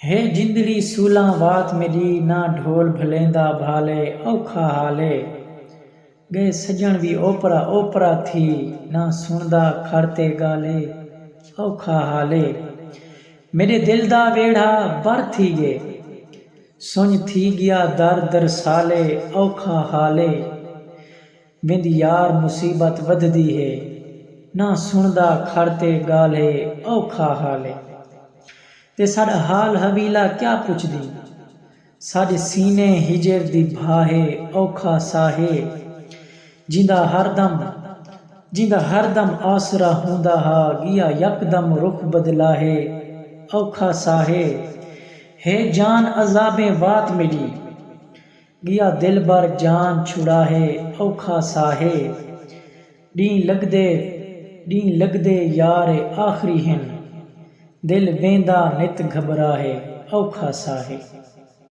हे जिंदड़ी सूला वात मेरी ना ढोल भलेंदा भाले औखा हाले। गए सजण भी ओपरा ओपरा थी ना सुनदा खड़ते गाले औखा हाले। मेरे दिल दा वेड़ा बर थी गे सुन थी गया दर दर साले औखा हाले। बिंद यार मुसीबत वधदी है ना सुनदा खड़ते गाले औखा हाले। ते साडा हाल हवीला क्या पुछदी साडे सीने हिजर दी भाहे औखा साहे। जिंदा हरदम आसरा हुंदा हा गिया यकदम रुख बदलाहे औखा साहे। हे जान अजाबे वात मेरी गिया दिल भर जान छुड़ाहे औखा साहे। डी लगदे यार आखरी हिन दिल वेंदा नित घबराहे औखा साहे।